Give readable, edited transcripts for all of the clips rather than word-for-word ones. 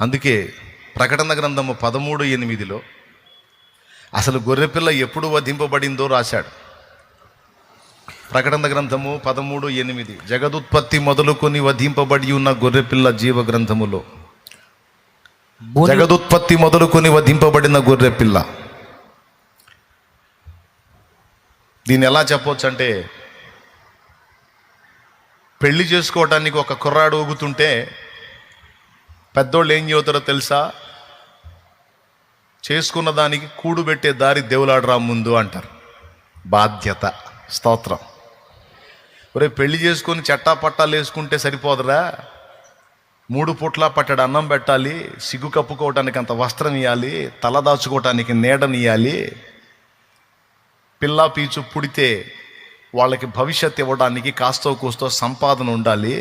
అందుకే ప్రకటన గ్రంథము 13:8 అసలు గొర్రెపిల్ల ఎప్పుడు వధింపబడిందో రాశాడు. ప్రకటన గ్రంథము 13:8 జగదుత్పత్తి మొదలుకొని వధింపబడి ఉన్న గొర్రెపిల్ల జీవ గ్రంథములో, జగదుత్పత్తి మొదలుకొని వధింపబడిన గొర్రెపిల్ల. దీన్ని ఎలా చెప్పొచ్చు అంటే, పెళ్లి చేసుకోవటానికి ఒక కుర్రాడు ఊగుతుంటే పెద్దోళ్ళు ఏం చెబుతారో తెలుసా? చేసుకున్న దానికి కూడుబెట్టే దారి దేవులాడరా ముందు అంటారు. బాధ్యత. స్తోత్రం. ఒరే, పెళ్లి చేసుకొని చట్టా పట్టాలు వేసుకుంటే సరిపోదురా, 3 పూట్ల పట్టడు అన్నం పెట్టాలి, సిగ్గు కప్పుకోవటానికి అంత వస్త్రం ఇవ్వాలి, తల దాచుకోవటానికి నీడనియాలి, పిల్ల పీచు పుడితే వాళ్ళకి భవిష్యత్ ఇవ్వడానికి కాస్తో కూస్తో సంపాదన ఉండాలి,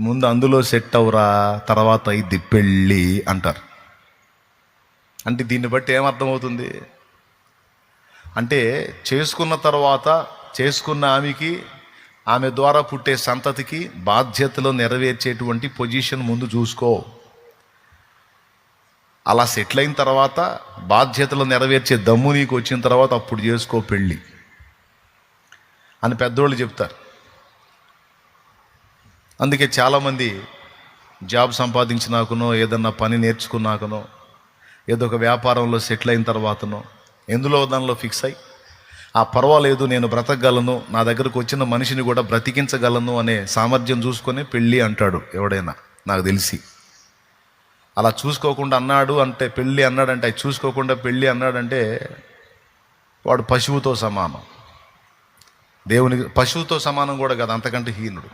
ముందు అందులో సెట్ అవురా, తర్వాత ఇది పెళ్ళి అంటారు. అంటే దీన్ని బట్టి ఏమర్థమవుతుంది అంటే, చేసుకున్న తర్వాత చేసుకున్న ఆమెకి, ఆమె ద్వారా పుట్టే సంతతికి బాధ్యతలు నెరవేర్చేటువంటి పొజిషన్ ముందు చూసుకో. అలా సెటిల్ అయిన తర్వాత, బాధ్యతలు నెరవేర్చే దమ్ము నీకు వచ్చిన తర్వాత అప్పుడు చేసుకో పెళ్ళి అని పెద్దోళ్ళు చెప్తారు. అందుకే చాలామంది జాబ్ సంపాదించినాకనో, ఏదన్నా పని నేర్చుకున్నాకనో, ఏదో ఒక వ్యాపారంలో సెటిల్ అయిన తర్వాతనో, ఎందులో దానిలో ఫిక్స్ అయ్యి, పర్వాలేదు నేను బ్రతకగలను, నా దగ్గరకు వచ్చిన మనిషిని కూడా బ్రతికించగలను అనే సామర్థ్యం చూసుకొని పెళ్ళి అంటాడు ఎవడైనా, నాకు తెలిసి. అలా చూసుకోకుండా అన్నాడు అంటే, పెళ్ళి అన్నాడంటే, అది చూసుకోకుండా పెళ్ళి అన్నాడంటే వాడు పశువుతో సమానం. దేవునికి పశువుతో సమానం కూడా కాదు, అంతకంటే హీనుడు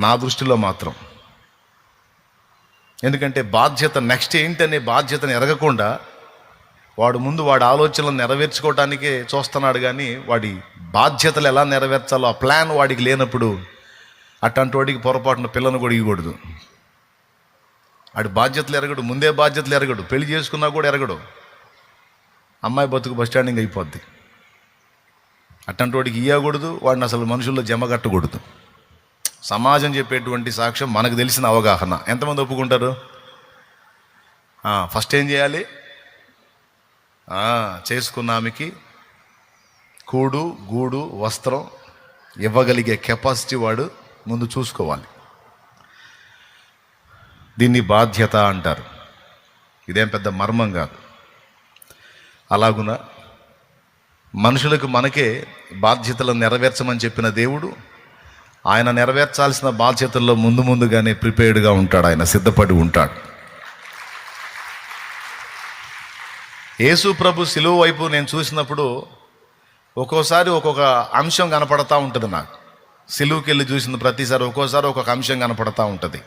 నా దృష్టిలో మాత్రం. ఎందుకంటే బాధ్యత నెక్స్ట్ ఏంటనే బాధ్యతను ఎరగకుండా వాడు ముందు వాడి ఆలోచనలను నెరవేర్చుకోవటానికే చూస్తున్నాడు, కానీ వాడి బాధ్యతలు ఎలా నెరవేర్చాలో ఆ ప్లాన్ వాడికి లేనప్పుడు అట్లాంటి వాడికి పొరపాటున పిల్లను కూడా ఇవ్వకూడదు. వాడి బాధ్యతలు ఎరగడు, ముందే బాధ్యతలు ఎరగడు, పెళ్లి చేసుకున్నా కూడా ఎరగడు, అమ్మాయి బతుకు బస్ స్టాండింగ్ అయిపోద్ది. అట్లాంటి వాడికి ఇవ్వకూడదు, వాడిని అసలు మనుషుల్లో జమగట్టకూడదు. సమాజం చెప్పేటువంటి సాక్ష్యం, మనకు తెలిసిన అవగాహన. ఎంతమంది ఒప్పుకుంటారు? ఫస్ట్ ఏం చేయాలి? చేసుకున్న ఆమెకి కూడు గూడు వస్త్రం ఇవ్వగలిగే కెపాసిటీ వాడు ముందు చూసుకోవాలి. దీన్ని బాధ్యత అంటారు. ఇదేం పెద్ద మర్మం కాదు. అలాగున మనుషులకు మనకే బాధ్యతలను నెరవేర్చమని చెప్పిన దేవుడు, ఆయన నెరవేర్చాల్సిన బాధ్యతల్లో ముందుగానే ప్రిపేర్డ్గా ఉంటాడు, ఆయన సిద్ధపడి ఉంటాడు. యేసు ప్రభు సిలువ వైపు నేను చూసినప్పుడు ఒక్కోసారి ఒక్కొక్క అంశం కనపడతా ఉంటుంది నాకు. సిలువకి వెళ్ళి చూసిన ప్రతిసారి ఒక్కోసారి ఒక్కొక్క అంశం కనపడతా ఉంటుంది.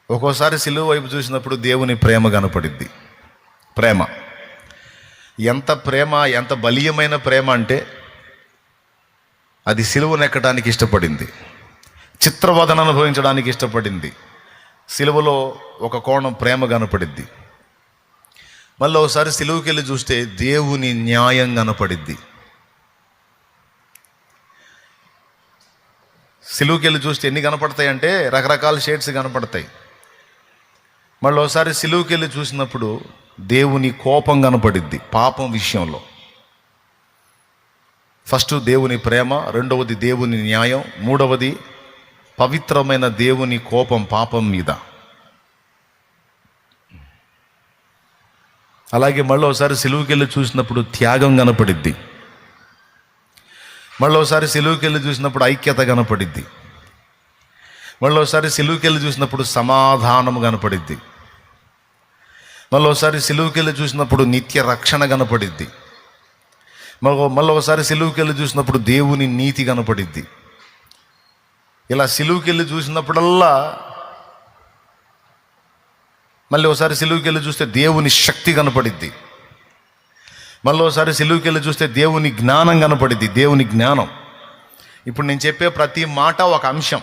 ఒక్కోసారి సిలువ వైపు చూసినప్పుడు దేవుని ప్రేమ కనపడిద్ది. ప్రేమ ఎంత బలీయమైన ప్రేమ అంటే, అది సిలువనెక్కడానికి ఇష్టపడింది, చిత్రవదన అనుభవించడానికి ఇష్టపడింది. సిలువలో ఒక కోణం ప్రేమ కనపడిద్ది. మళ్ళీ ఒకసారి సిలువకి వెళ్ళి చూస్తే దేవుని న్యాయం కనపడిద్ది. సిలువకి వెళ్ళి చూస్తే ఎన్ని కనపడతాయి అంటే రకరకాల షేడ్స్ కనపడతాయి. మళ్ళీ ఒకసారి సిలువకి వెళ్ళి చూసినప్పుడు దేవుని కోపం కనపడిద్ది పాపం విషయంలో. ఫస్ట్ దేవుని ప్రేమ, రెండవది దేవుని న్యాయం, మూడవది పవిత్రమైన దేవుని కోపం పాపం మీద. అలాగే మళ్ళీ ఒకసారి సిలువకి వెళ్ళి చూసినప్పుడు త్యాగం కనపడిద్ది. మళ్ళీ ఒకసారి సిలువకి వెళ్ళి చూసినప్పుడు ఐక్యత కనపడిద్ది. మళ్ళీ ఒకసారి సిలువకి వెళ్ళి చూసినప్పుడు సమాధానం కనపడిద్ది. మళ్ళీ ఒకసారి సిలువకి వెళ్ళి చూసినప్పుడు నిత్య రక్షణ కనపడిద్ది. మళ్ళీ ఒకసారి సిలువకి వెళ్ళి చూసినప్పుడు దేవుని నీతి కనపడిద్ది. ఇలా సిలువకి వెళ్ళి చూసినప్పుడల్లా మళ్ళీ ఒకసారి సిలువకి వెళ్ళి చూస్తే దేవుని శక్తి కనపడిద్ది. మళ్ళీ ఒకసారి సిలువకి వెళ్ళి చూస్తే దేవుని జ్ఞానం కనపడిద్ది. దేవుని జ్ఞానం. ఇప్పుడు నేను చెప్పే ప్రతి మాట ఒక అంశం,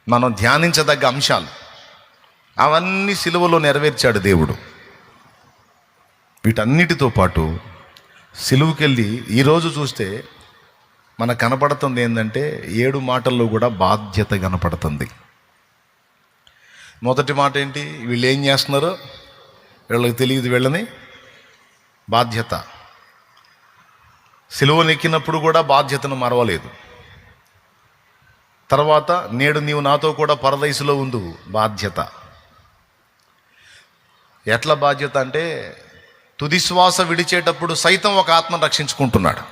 మనం ధ్యానించదగ్గ అంశాలు. అవన్నీ సిలువలో నెరవేర్చాడు దేవుడు. వీటన్నిటితో పాటు సిలువకెళ్ళి ఈరోజు చూస్తే మనకు కనపడుతుంది ఏంటంటే 7 మాటల్లో కూడా బాధ్యత కనపడుతుంది. మొదటి మాట ఏంటి? వీళ్ళు ఏం చేస్తున్నారు వీళ్ళకి తెలియదు, వీళ్ళని బాధ్యత. సిలువనెక్కినప్పుడు కూడా బాధ్యతను మరవలేదు. తర్వాత నేడు నీవు నాతో కూడా పరదైసులో ఉందువు, బాధ్యత. ఎట్లా బాధ్యత అంటే తుది శ్వాస విడిచేటప్పుడు సైతం ఒక ఆత్మను రక్షించుకుంటున్నాడు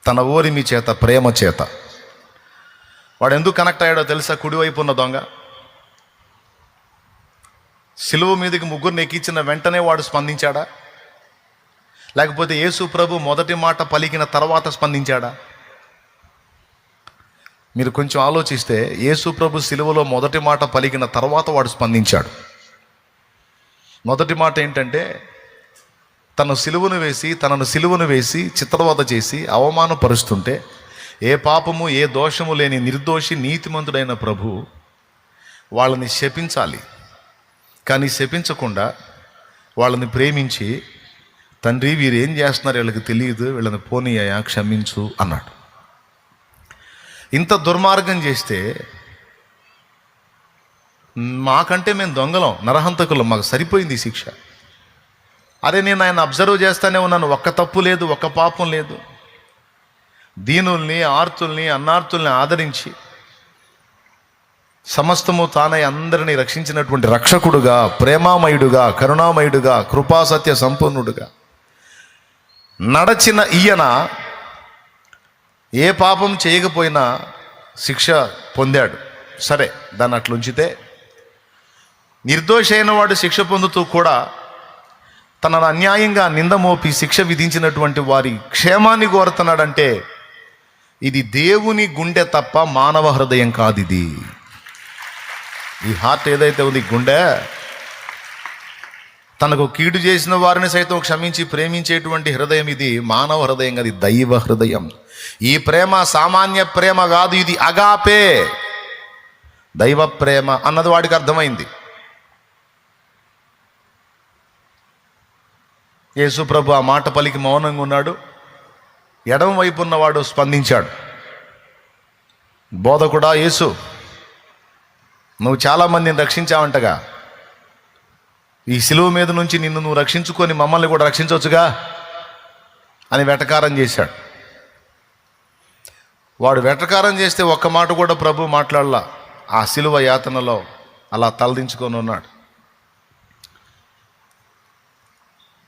తన ఓరిమి చేత, ప్రేమ చేత. వాడు ఎందుకు కనెక్ట్ అయ్యాడో తెలుసా? కుడివైపు ఉన్న దొంగ సిలువ మీదకి ముగ్గురిని ఎక్కించిన వెంటనే వాడు స్పందించాడా? లేకపోతే యేసు ప్రభు మొదటి మాట పలికిన తర్వాత స్పందించాడా? మీరు కొంచెం ఆలోచిస్తే యేసు ప్రభు సిలువలో మొదటి మాట పలికిన తర్వాత వాడు స్పందించాడు. మొదటి మాట ఏంటంటే తనను సిలువను వేసి చిత్రవద చేసి అవమానపరుస్తుంటే ఏ పాపము ఏ దోషము లేని నిర్దోషి నీతిమంతుడైన ప్రభు వాళ్ళని శపించాలి. కానీ శపించకుండా వాళ్ళని ప్రేమించి, తండ్రి వీరు ఏం చేస్తున్నారు వీళ్ళకి తెలియదు, వీళ్ళని పోనీయ్యా క్షమించు అన్నాడు. ఇంత దుర్మార్గం చేస్తే మాకంటే మేము దొంగలం, నరహంతకులం, మాకు సరిపోయింది ఈ శిక్ష. అరే నేను ఆయన అబ్జర్వ్ చేస్తూనే ఉన్నాను, ఒక్క తప్పు లేదు, ఒక్క పాపం లేదు. దీనుల్ని, ఆర్తుల్ని, అన్నార్తుల్ని ఆదరించి సమస్తము తానై అందరినీ రక్షించినటువంటి రక్షకుడుగా, ప్రేమామయుడుగా, కరుణామయుడుగా, కృపాసత్య సంపన్నుడుగా నడచిన ఈయన ఏ పాపం చేయకపోయినా శిక్ష పొందాడు. సరే, దాన్ని అట్లుంచితే నిర్దోషి అయిన వాడు శిక్ష పొందుతూ కూడా తనను అన్యాయంగా నింద మోపి శిక్ష విధించినటువంటి వారి క్షేమాన్ని కోరుతున్నాడంటే ఇది దేవుని గుండె తప్ప మానవ హృదయం కాదు. ఇది ఈ హార్ట్ ఏదైతే ఉంది, గుండె, తనకు కీడు చేసిన వారిని సైతం క్షమించి ప్రేమించేటువంటి హృదయం ఇది మానవ హృదయం కాదు, దైవ హృదయం. ఈ ప్రేమ సామాన్య ప్రేమ కాదు, ఇది అగాపే, దైవ ప్రేమ అన్నది వాడికి అర్థమైంది. యేసు ప్రభు ఆ మాట పలికి మౌనంగా ఉన్నాడు. ఎడమ వైపు ఉన్నవాడు స్పందించాడు. బోధకుడా యేసు, నువ్వు చాలామందిని రక్షించావంటగా, ఈ సిలువ మీద నుంచి నిన్ను నువ్వు రక్షించుకొని మమ్మల్ని కూడా రక్షించవచ్చుగా అని వెటకారం చేశాడు. వాడు వెటకారం చేస్తే ఒక్క మాట కూడా ప్రభు మాట్లాడలా. ఆ సిలువ యాతనలో అలా తలదించుకొని ఉన్నాడు.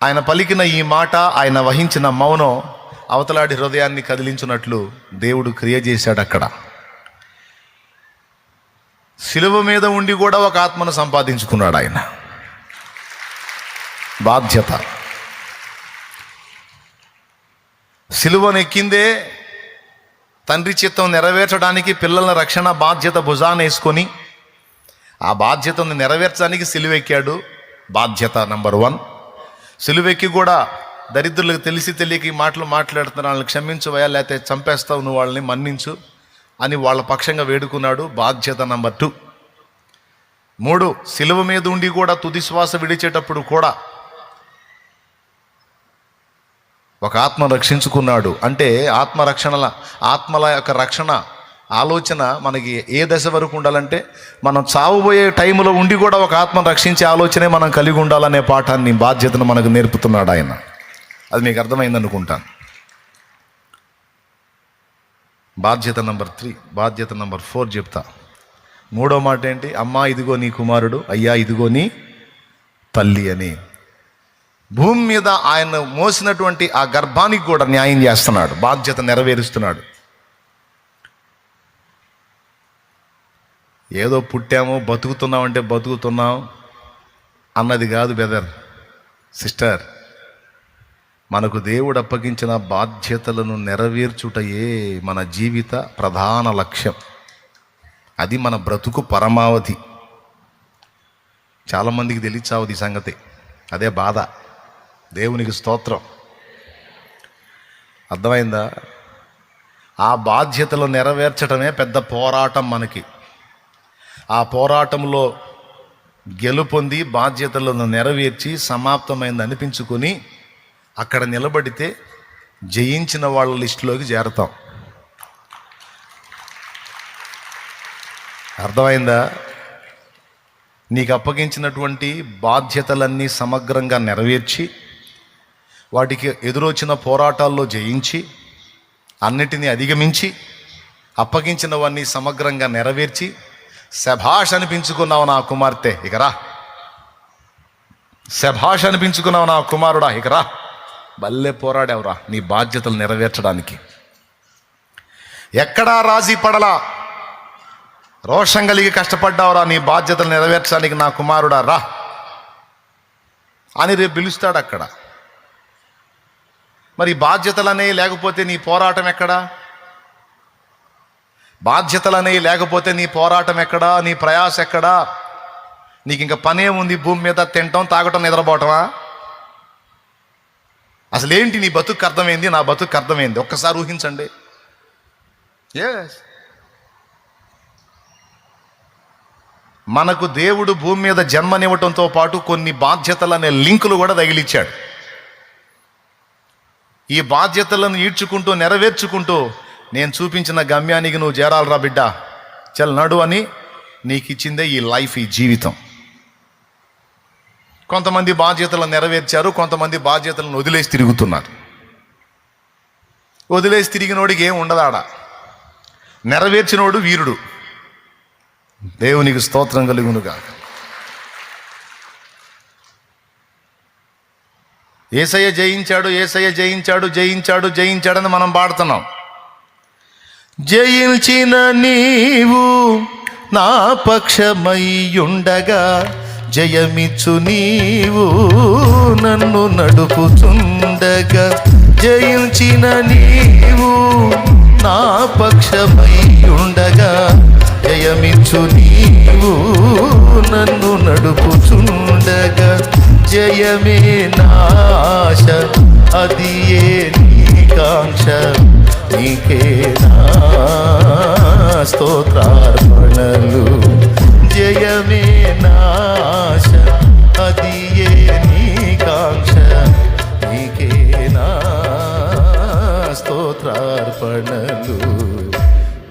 ఆయన పలికిన ఈ మాట, ఆయన వహించిన మౌనం అవతలాడి హృదయాన్ని కదిలించినట్లు దేవుడు క్రియ చేశాడు. అక్కడ సిలువ మీద ఉండి కూడా ఒక ఆత్మను సంపాదించుకున్నాడు ఆయన. బాధ్యత. సిలువనెక్కిందే తండ్రి చిత్తం నెరవేర్చడానికి, పిల్లల రక్షణ బాధ్యత భుజాన వేసుకొని ఆ బాధ్యతను నెరవేర్చడానికి సిలువెక్కాడు. బాధ్యత నంబర్ 1. సిలువెక్కి కూడా దరిద్రులకు తెలిసి తెలియక ఈ మాటలు మాట్లాడుతున్న వాళ్ళని క్షమించవయ్యా, లేకపోతే చంపేస్తావు, నువ్వు వాళ్ళని మన్నించు అని వాళ్ళ పక్షంగా వేడుకున్నాడు. బాధ్యత నంబర్ 2. 3, సిలువ మీద ఉండి కూడా తుది శ్వాస విడిచేటప్పుడు కూడా ఒక ఆత్మ రక్షించుకున్నాడు. అంటే ఆత్మల యొక్క రక్షణ ఆలోచన మనకి ఏ దశ వరకు ఉండాలంటే, మనం చావుపోయే టైంలో ఉండి కూడా ఒక ఆత్మను రక్షించే ఆలోచనే మనం కలిగి ఉండాలనే పాఠాన్ని, బాధ్యతను మనకు నేర్పుతున్నాడు ఆయన. అది మీకు అర్థమైంది అనుకుంటాను. బాధ్యత నంబర్ 3. బాధ్యత నంబర్ 4 చెప్తా. 3వ మాట ఏంటి? అమ్మా ఇదిగో నీ కుమారుడు, అయ్యా ఇదిగో నీ తల్లి అని భూమి మీద ఆయన మోసినటువంటి ఆ గర్భానికి కూడా న్యాయం చేస్తున్నాడు, బాధ్యత నెరవేరుస్తున్నాడు. ఏదో పుట్టాము బతుకుతున్నామంటే బతుకుతున్నాం అన్నది కాదు బ్రదర్, సిస్టర్. మనకు దేవుడు అప్పగించిన బాధ్యతలను నెరవేర్చుటయే మన జీవిత ప్రధాన లక్ష్యం. అది మన బ్రతుకు పరమావధి. చాలామందికి తెలియచావది సంగతి, అదే బాధ. దేవునికి స్తోత్రం. అర్థమైందా? ఆ బాధ్యతలు నెరవేర్చడమే పెద్ద పోరాటం మనకి. ఆ పోరాటంలో గెలుపొంది బాధ్యతలను నెరవేర్చి సమాప్తమైంది అనిపించుకొని అక్కడ నిలబడితే జయించిన వాళ్ళ లిస్టులోకి చేరతాం. అర్థమైందా? నీకు అప్పగించినటువంటి బాధ్యతలన్నీ సమగ్రంగా నెరవేర్చి, వాటికి ఎదురొచ్చిన పోరాటాల్లో జయించి, అన్నిటినీ అధిగమించి, అప్పగించినవన్నీ సమగ్రంగా నెరవేర్చి శభాష్ అనిపించుకున్నావు నా కుమార్తె, ఇక రా. శభాష్ అనిపించుకున్నావు నా కుమారుడా, ఇక రా. భలే పోరాడావురా నీ బాధ్యతలు నెరవేర్చడానికి. ఎక్కడా రాజీ పడలా, రోషం కలిగి కష్టపడ్డావురా నీ బాధ్యతలు నెరవేర్చడానికి నా కుమారుడా, రా అని రేపు పిలుస్తాడు అక్కడ. మరి బాధ్యతలనే లేకపోతే నీ పోరాటం ఎక్కడా? బాధ్యతలనే లేకపోతే నీ పోరాటం ఎక్కడా? నీ ప్రయాస ఎక్కడా? నీకు ఇంకా పనే ఉంది భూమి మీద? తినటం, తాగటం, నిద్రపోవటమా? అసలేంటి నీ బతుకు అర్థమైంది, నా బతుకు అర్థమైంది? ఒక్కసారి ఊహించండి. ఎస్, మనకు దేవుడు భూమి మీద జన్మనివ్వటంతో పాటు కొన్ని బాధ్యతలనే లింకులు కూడా తగిలిచ్చాడు. ఈ బాధ్యతలను ఈడ్చుకుంటూ నెరవేర్చుకుంటూ నేను చూపించిన గమ్యానికి నువ్వు చేరాలరా బిడ్డ, చల్ నడు అని నీకు ఇచ్చిందే ఈ లైఫ్, ఈ జీవితం. కొంతమంది బాధ్యతలను నెరవేర్చారు, కొంతమంది బాధ్యతలను వదిలేసి తిరుగుతున్నారు. వదిలేసి తిరిగినోడికి ఏం ఉండదాడ, నెరవేర్చినోడు వీరుడు. దేవునికి స్తోత్రం కలుగునుగా. యేసయ్య జయించాడు, యేసయ్య జయించాడు, జయించాడు, జయించాడని మనం పాడుతున్నాం. జయించిన నీవు నా పక్షమయ్యుండగా, జయమిచ్చు నీవు నన్ను నడుపుచుండగా. జయించిన నీవు నా పక్షమయ్యుండగా, జయమిచ్చు నీవు నన్ను నడుపుచుండగా. జయమే నాశ, అది ఏ నీకాంక్ష, నీకే నా స్తోత్రార్పణలు. జయమే నాశ, అది ఏ నీకాంక్ష, నీకే నా స్తోత్రార్పణలు.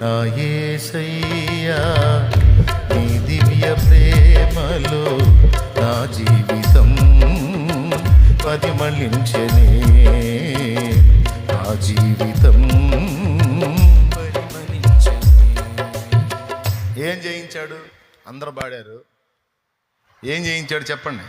నా యేసయ్యా నీ దివ్య ప్రేమలో నా జీవితం పరిమళించెనే, నా జీవితం పరిమళించెనే. ఏం జయించాడు? అందరూ పాడారు. ఏం జయించాడు చెప్పండి?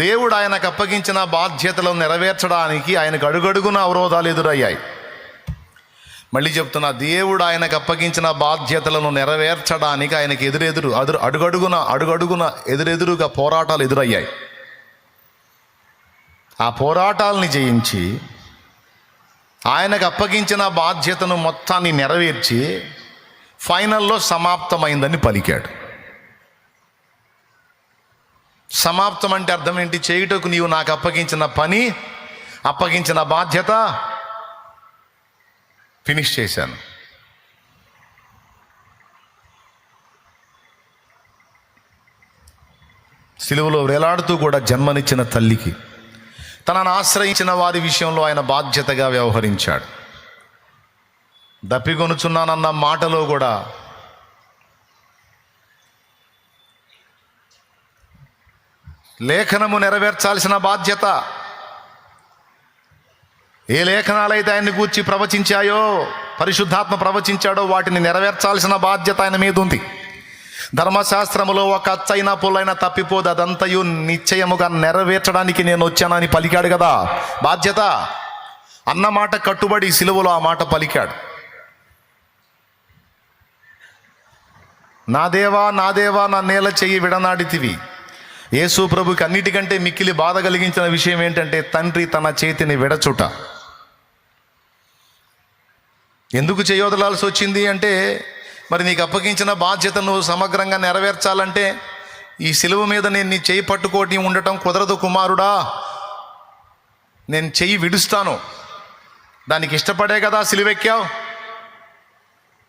దేవుడు ఆయనకు అప్పగించిన బాధ్యతలను నెరవేర్చడానికి ఆయనకు అడుగడుగున అవరోధాలు ఎదురయ్యాయి. మళ్ళీ చెప్తున్నా, దేవుడు ఆయనకు అప్పగించిన బాధ్యతలను నెరవేర్చడానికి ఆయనకి అడుగడుగున ఎదురెదురుగా పోరాటాలు ఎదురయ్యాయి. ఆ పోరాటాలని జయించి ఆయనకు అప్పగించిన బాధ్యతను మొత్తాన్ని నెరవేర్చి ఫైనల్లో సమాప్తమైందని పలికాడు. సమాప్తం అంటే అర్థం ఏంటి? చేయుటకు నీవు నాకు అప్పగించిన పని, అప్పగించిన బాధ్యత ఫినిష్ చేశాను. సిలువలో వేలాడుతూ కూడా జన్మనిచ్చిన తల్లికి తనను ఆశ్రయించిన వారి విషయంలో ఆయన బాధ్యతగా వ్యవహరించాడు. దప్పికొనుచున్నానన్న మాటలో కూడా లేఖనము నెరవేర్చాల్సిన బాధ్యత. ఏ లేఖనాలైతే ఆయన్ని గూర్చి ప్రవచించాయో, పరిశుద్ధాత్మ ప్రవచించాడో, వాటిని నెరవేర్చాల్సిన బాధ్యత ఆయన మీద ఉంది. ధర్మశాస్త్రములో ఒక అచ్చైనా పొల్లైనా తప్పిపోదు, అదంతయు నిశ్చయముగా నెరవేర్చడానికి నేను వచ్చానని పలికాడు కదా. బాధ్యత అన్నమాట కట్టుబడి సిలువలో ఆ మాట పలికాడు. నా దేవా నా దేవా నా నేల చెయ్యి విడనాడితివి. యేసు ప్రభుకి అన్నిటికంటే మిక్కిలి బాధ కలిగించిన విషయం ఏంటంటే తండ్రి తన చేతిని విడచుట. ఎందుకు చేయొదలాల్సి వచ్చింది అంటే, మరి నీకు అప్పగించిన బాధ్యతను సమగ్రంగా నెరవేర్చాలంటే ఈ సిలువ మీద నేను నీ చెయ్యి పట్టుకోటి ఉండటం కుదరదు కుమారుడా, నేను చెయ్యి విడుస్తాను. దానికి ఇష్టపడే కదా సిలువెక్కావు.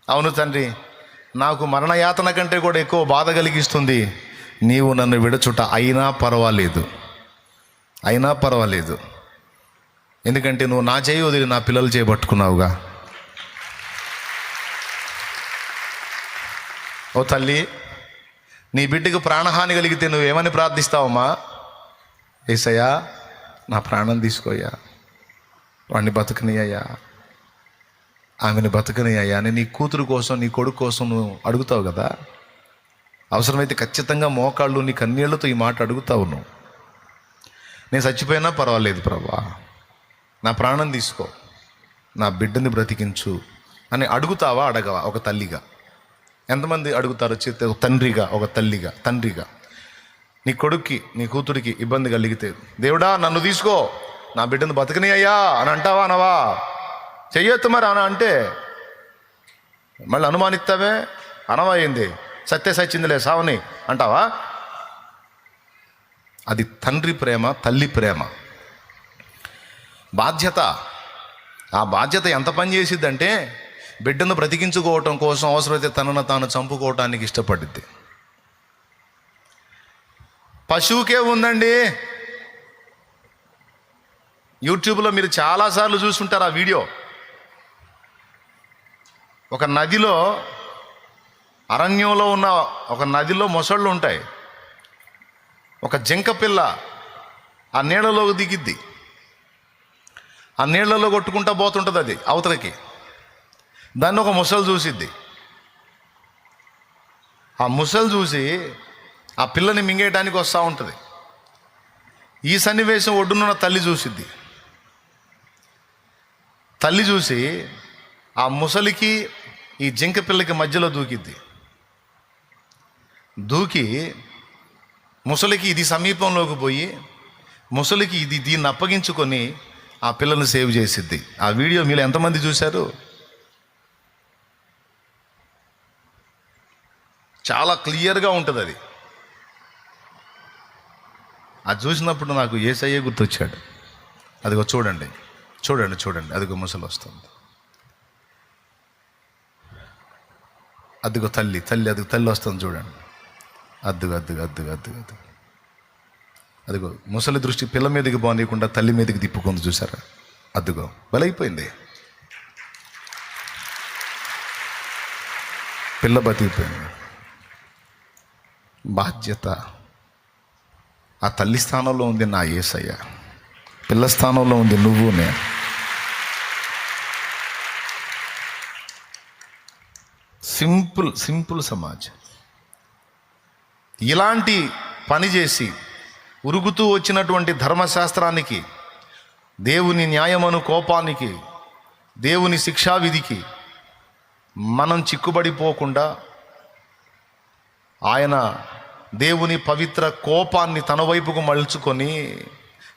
అవును తండ్రి, నాకు మరణయాతన కంటే కూడా ఎక్కువ బాధ కలిగిస్తుంది నీవు నన్ను విడచుట. అయినా పర్వాలేదు ఎందుకంటే నువ్వు నా చేయి వదిలి నా పిల్లలు చేయబట్టుకున్నావుగా. ఓ తల్లి, నీ బిడ్డకు ప్రాణహాని కలిగితే నువ్వేమని ప్రార్థిస్తావమ్మా? యేసయ్యా, నా ప్రాణం తీసుకోయ్యా, వాడిని బతకనియ్యా, ఆమెను బతకనియ్యా అని నీ కూతురు కోసం, నీ కొడుకు కోసం నువ్వు అడుగుతావు కదా. అవసరమైతే ఖచ్చితంగా మోకాళ్ళు నీ కన్నీళ్లతో ఈ మాట అడుగుతావు నువ్వు. నేను చచ్చిపోయినా పర్వాలేదు ప్రభా, నా ప్రాణం తీసుకో, నా బిడ్డని బ్రతికించు అని అడుగుతావా, అడగవా? ఒక తల్లిగా ఎంతమంది అడుగుతారో చేస్తే, ఒక తండ్రిగా, ఒక తల్లిగా, తండ్రిగా నీ కొడుక్కి, నీ కూతురికి ఇబ్బంది కలిగితే, దేవుడా నన్ను తీసుకో, నా బిడ్డను బతకని అయ్యా అని అంటావా, అనవా? చెయ్యొద్దు మరి అన అంటే మళ్ళీ అనుమానిస్తావే, అనవా? ఏంది సత్య సచ్చిందిలే సావని అంటావా? అది తండ్రి ప్రేమ, తల్లి ప్రేమ, బాధ్యత. ఆ బాధ్యత ఎంత పని చేసిద్దంటే బిడ్డను బ్రతికించుకోవటం కోసం అవసరమైతే తనను తాను చంపుకోవటానికి ఇష్టపడిద్ది. పశువుకే ఉందండి. యూట్యూబ్లో మీరు చాలాసార్లు చూసుంటారు ఆ వీడియో. ఒక నదిలో, అరణ్యంలో ఉన్న ఒక నదిలో మొసళ్ళు ఉంటాయి. ఒక జింక పిల్ల ఆ నీళ్ళలోకి దిగిద్ది. ఆ నీళ్ళలో కొట్టుకుంటా పోతుంటుంది అది అవతలకి. దాన్ని ఒక ముసలు చూసిద్ది. ఆ ముసలు చూసి ఆ పిల్లని మింగేయడానికి వస్తూ ఉంటుంది. ఈ సన్నివేశం ఒడ్డునున్న తల్లి చూసిద్ది. తల్లి చూసి ఆ ముసలికి ఈ జింక పిల్లకి మధ్యలో దూకిద్ది. దూకి ముసలికి ఇది సమీపంలోకి పోయి ముసలికి దీన్ని అప్పగించుకొని ఆ పిల్లల్ని సేవ్ చేసిద్ది. ఆ వీడియో మీరు ఎంతమంది చూశారు? చాలా క్లియర్గా ఉంటుంది అది. అది చూసినప్పుడు నాకు యేసయ్య గుర్తొచ్చాడు. అదిగో చూడండి, చూడండి, చూడండి, అదిగో ముసలి వస్తుంది. అదిగో తల్లి, అదిగో తల్లి వస్తుంది చూడండి. అద్దుగా అద్దుగా అద్దుగా అద్దుగా అద్దుగా అదిగో ముసలి దృష్టి పిల్ల మీదకి బాగుండకుండా తల్లి మీదకి తిప్పుకుంది, చూసారా? అద్దుగో బలైపోయింది, పిల్ల బతికిపోయింది. బాధ్యత ఆ తల్లి స్థానంలో ఉంది నా యేసయ్య, పిల్ల స్థానంలో ఉంది నువ్వు నేను. సింపుల్ సమాజం. ఇలాంటి పని చేసి ఉరుగుతూ వచ్చినటువంటి ధర్మశాస్త్రానికి, దేవుని న్యాయమను కోపానికి, దేవుని శిక్షావిధికి మనం చిక్కుబడిపోకుండా ఆయన దేవుని పవిత్ర కోపాన్ని తన వైపుకు మలుచుకొని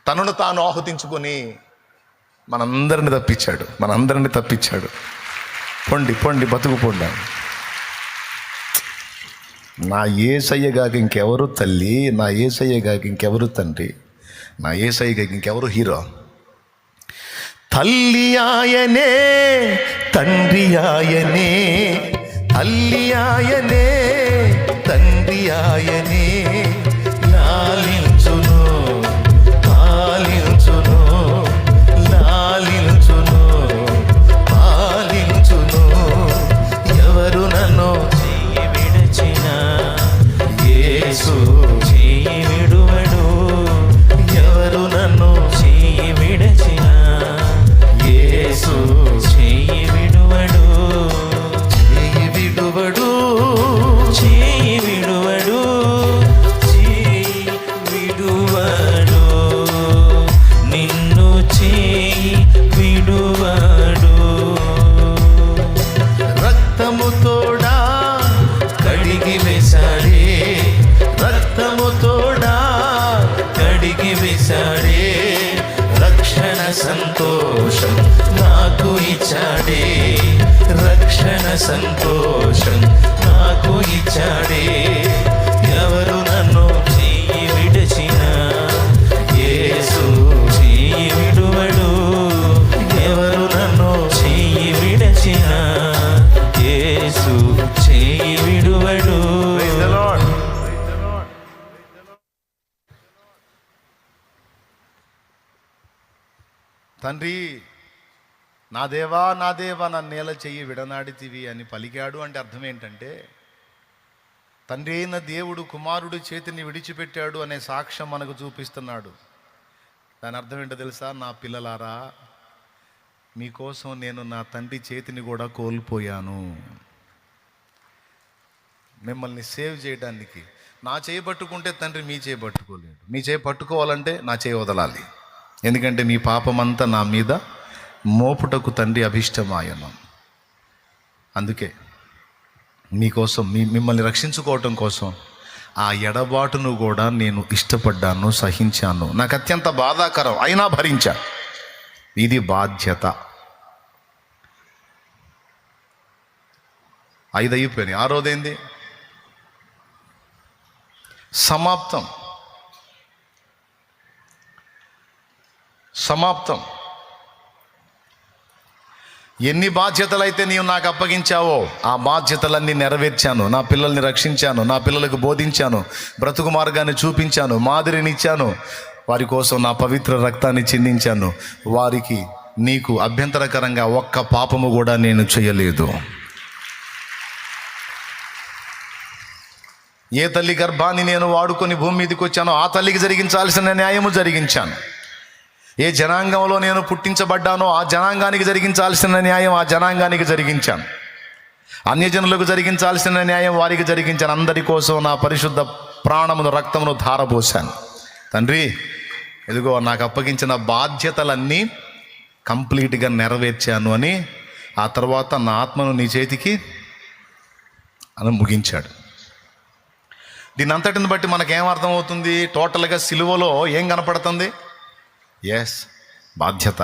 తనను తాను ఆహుతించుకొని మనందరిని తప్పించాడు. పొండి బతుకు పొండి. నా యేసయ్య గాక ఇంకెవరు తల్లి, నా యేసయ్య గాక ఇంకెవరు తండ్రి, నా యేసయ్య గాక ఇంకెవరు హీరో? తల్లి ఆయనే, తండ్రి ఆయనే, తల్లి ఆయనే, తండ్రి ఆయనే. లాలించును, పాలించును, లాలించును, పాలించును. ఎవరు నన్ను చెయ్యి విడచిన యేసు చెయ్యి విడువడు, ఎవరు నన్ను చెయ్యి విడచిన యేసు చెయ్యి విడువడు, చెయ్యి విడువడు, చెయ్యి విడువడు, చెయ్యి విడువడు, నిన్ను చెయ్యి విడువడు. రక్తముతోడా కడిగి వేశాడే, రక్తముతోడా కడిగి వేశాడే, రక్షణ సంతోషం నాకు ఇచ్చాడే, రక్షణ సంతోషం నాకు ఇచ్చాడే. ఎవరు నన్ను చెయ్యి విడచిన యేసు చెయ్యి విడువడు, ఎవరు నన్ను చెయ్యి విడచిన యేసు చెయ్యి విడువడు. Praise the Lord. తండ్రి, నా దేవా నా దేవా నా నేల చెయ్యి విడనాడితివి అని పలికాడు అంటే అర్థం ఏంటంటే, తండ్రి అయిన దేవుడు కుమారుడి చేతిని విడిచిపెట్టాడు అనే సాక్ష్యం మనకు చూపిస్తున్నాడు. దాని అర్థం ఏంటో తెలుసా? నా పిల్లలారా, మీకోసం నేను నా తండ్రి చేతిని కూడా కోల్పోయాను. మిమ్మల్ని సేవ్ చేయడానికి నా చేయి పట్టుకుంటే తండ్రి మీ చేయి పట్టుకోలేడు. మీ చేయి పట్టుకోవాలంటే నా చేయి వదలాలి. ఎందుకంటే మీ పాపమంతా నా మీద మోపుటకు తండ్రి అభిష్టమాయను. అందుకే మీకోసం మిమ్మల్ని రక్షించుకోవటం కోసం ఆ ఎడబాటును కూడా నేను ఇష్టపడ్డాను, సహించాను. నాకు అత్యంత బాధాకరం అయినా భరించా. ఇది బాధ్యత. 5 అయిపోయినాయి. 6వదేంది? సమాప్తం. సమాప్తం. ఎన్ని బాధ్యతలైతే నీవు నాకు అప్పగించావో ఆ బాధ్యతలన్నీ నెరవేర్చాను. నా పిల్లల్ని రక్షించాను, నా పిల్లలకు బోధించాను, బ్రతుకు మార్గాన్ని చూపించాను, మాదిరినిచ్చాను, వారి కోసం నా పవిత్ర రక్తాన్ని చిందించాను. వారికి నీకు అభ్యంతరకరంగా ఒక్క పాపము కూడా నేను చేయలేదు. ఏ తల్లి గర్భాన్ని నేను వాడుకొని భూమి మీదకి వచ్చానో ఆ తల్లికి జరిగించాల్సిన న్యాయము జరిగించాను. ఏ జనాంగంలో నేను పుట్టించబడ్డానో ఆ జనాంగానికి జరిగించాల్సిన న్యాయం ఆ జనాంగానికి జరిగించాను. అన్యజనులకు జరిగించాల్సిన న్యాయం వారికి జరిగించాను. అందరి కోసం నా పరిశుద్ధ ప్రాణమును రక్తమును ధారపోశాను. తండ్రి, ఇదిగో నాకు అప్పగించిన బాధ్యతలన్నీ కంప్లీట్గా నెరవేర్చాను అని ఆ తర్వాత నా ఆత్మను నీ చేతికి అని ముగించాడు. దీని అంతటిని బట్టి మనకేమర్థమవుతుంది? టోటల్గా సిలువలో ఏం కనపడుతుంది? ఎస్, బాధ్యత.